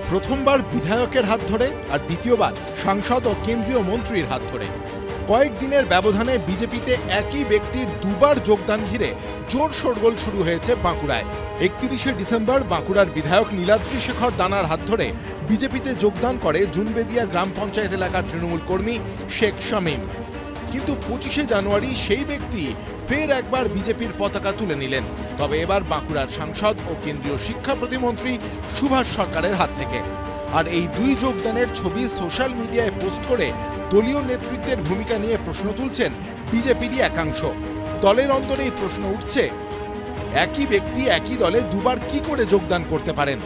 প্রথমবার বিধায়কের হাত ধরে আর দ্বিতীয়বার সাংসদ ও কেন্দ্রীয় মন্ত্রীর হাত ধরে কয়েকদিনের ব্যবধানে বিজেপিতে একই ব্যক্তির দুবার যোগদান ঘিরে জোর শোরগোল শুরু হয়েছে বাঁকুড়ায়। 31শে ডিসেম্বর বাঁকুড়ার বিধায়ক নীলাদ্রি শেখর দানার হাত ধরে বিজেপিতে যোগদান করে জুনবেদিয়া গ্রাম পঞ্চায়েত এলাকার তৃণমূল কর্মী শেখ শামীম। কিন্তু 25শে জানুয়ারি সেই ব্যক্তি ফের একবার বিজেপির পতাকা তুলে নিলেন, তবে এবার বাঁকুড়ার সাংসদ ও কেন্দ্রীয় শিক্ষা প্রতিমন্ত্রী সুভাষ সরকারের হাত থেকে। আর এই দুই যোগদানের ছবি সোশ্যাল মিডিয়ায় পোস্ট করে দলীয় নেতৃত্বের ভূমিকা নিয়ে প্রশ্ন তুলছেন বিজেপিরই একাংশ। দলের অন্তরেই প্রশ্ন উঠছে, একই ব্যক্তি একই দলে দুবার কি করে যোগদান করতে পারেন?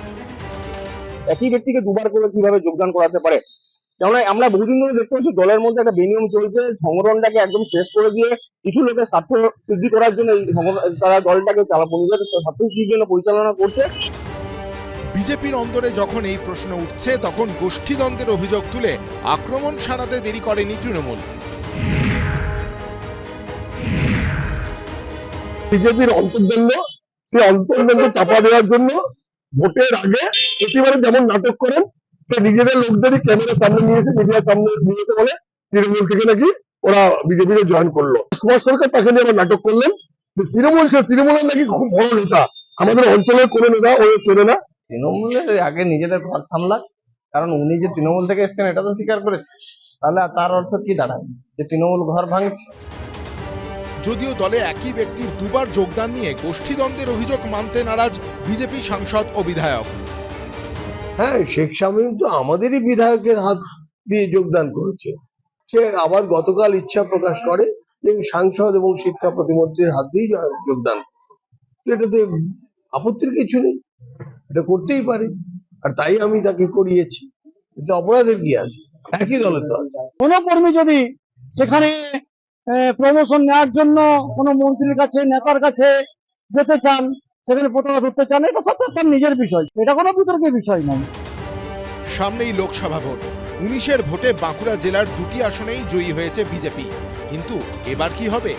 একই ব্যক্তিকে দুবার করে কিভাবে যোগদান করাতে পারে? কেননা আমরা বহুদিন ধরে দেখতে পাচ্ছি দলের মধ্যে একটা বেনিয়ম চলছে, সংগঠনটাকে একদম শেষ করে দিয়ে কিছু লোকের স্বার্থ সিদ্ধি করার জন্য তারা দলটাকে নিজেদের স্বার্থ সিদ্ধির জন্য পরিচালনা করছে। বিজেপির অন্তরে যখন এই প্রশ্ন উঠছে, তখন গোষ্ঠীদ্বন্দ্বের অভিযোগ তুলে আক্রমণ সারাতে দেরি করেনি তৃণমূল। বিজেপির অন্তর্দ্বন্দ্ব, সেই অন্তর্দ্বন্দ্ব চাপা দেওয়ার জন্য ভোটের আগে প্রতিবারে যেমন নাটক করেন, সে নিজেদের লোকদেরই ক্যামেরার সামনে নিয়েছে, মিডিয়ার সামনে নিয়েছে বলে তৃণমূল থেকে নাকি ওরা বিজেপিতে জয়েন করলো। সুভাষ সরকার তাকে নিয়ে আবার নাটক করলেন যে তৃণমূলের নাকি খুব বড় নেতা, আমাদের অঞ্চলের কোনো নেতা ও চেনে না। তৃণমূলের আগে নিজেদের ঘর সামলাক, কারণ উনি যে তৃণমূল থেকে এসছেন এটা তো স্বীকার করেছে। তাহলে তার অর্থ কি দাঁড়ায় যে তৃণমূল ঘর ভাঙছে? যদিও দলে একই ব্যক্তির দুবার যোগদান নিয়ে গোষ্ঠীদ্বন্দ্বের অভিযোগ মানতে নারাজ বিজেপি সাংসদ ও বিধায়ক। হ্যাঁ, শেখ শামীম তো আমাদেরই বিধায়কের হাত দিয়ে যোগদান করেছে। সে আবার গতকাল ইচ্ছা প্রকাশ করে যে সাংসদ এবং শিক্ষা প্রতিমন্ত্রীর হাত দিয়ে যোগদান। এটাতে আপত্তির কিছু নেই, এটা করতেই পারে, আর তাই আমি তাকে করিয়েছি। কিন্তু অপরাধের কি আছে? একই দলের তো আছে। কোন কর্মী যদি সেখানে প্রমোশন নেওয়ার জন্য কোনো মন্ত্রীর কাছে, নেতার কাছে যেতে চান, সেখানে পতাকা ধরতে চান, এটা সব তার নিজের বিষয়, এটা কোনো বিতর্কের বিষয় নয়। সামনেই লোকসভা ভোট। 19-এর ভোটে বাঁকুড়া জেলার দুটি আসনেই জয়ী হয়েছে বিজেপি। কিন্তু এবার কি হবে?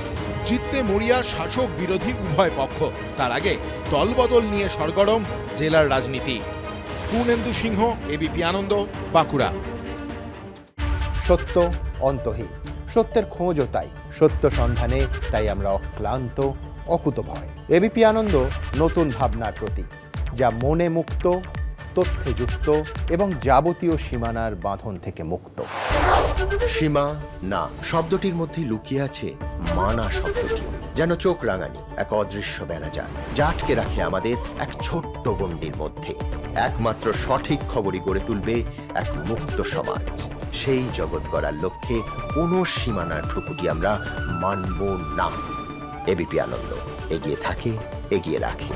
জিততে মরিয়া শাসক বিরোধী উভয় পক্ষ। তার আগে দলবদল নিয়ে সরগরম জেলার রাজনীতি। পূর্ণেন্দু সিংহ, এবিপি আনন্দ, বাঁকুড়া। সত্য অন্তহীন, সত্যের খোঁজও তাই, সত্য সন্ধানে তাই আমরা অক্লান্ত, অকুতভয়। এবিপি আনন্দ নতুন ভাবনার প্রতীক, যা মনে মুক্ত, তথ্যে যুক্ত এবং যাবতীয় সীমানার বাঁধন থেকে মুক্ত। সীমা না শব্দটির মধ্যে লুকিয়ে আছে মানা শব্দটি, যেন চোখ রাঙানি এক অদৃশ্য বেড়াজাল, যা আটকে রাখে আমাদের এক ছোট্ট গণ্ডির মধ্যে। একমাত্র সঠিক খবরই গড়ে তুলবে এক মুক্ত সমাজ। সেই জগৎ গড়ার লক্ষ্যে কোনো সীমানার ঠুকুটি আমরা মানব না। এবিপি আনন্দ এগিয়ে থাকে, এগিয়ে রাখে।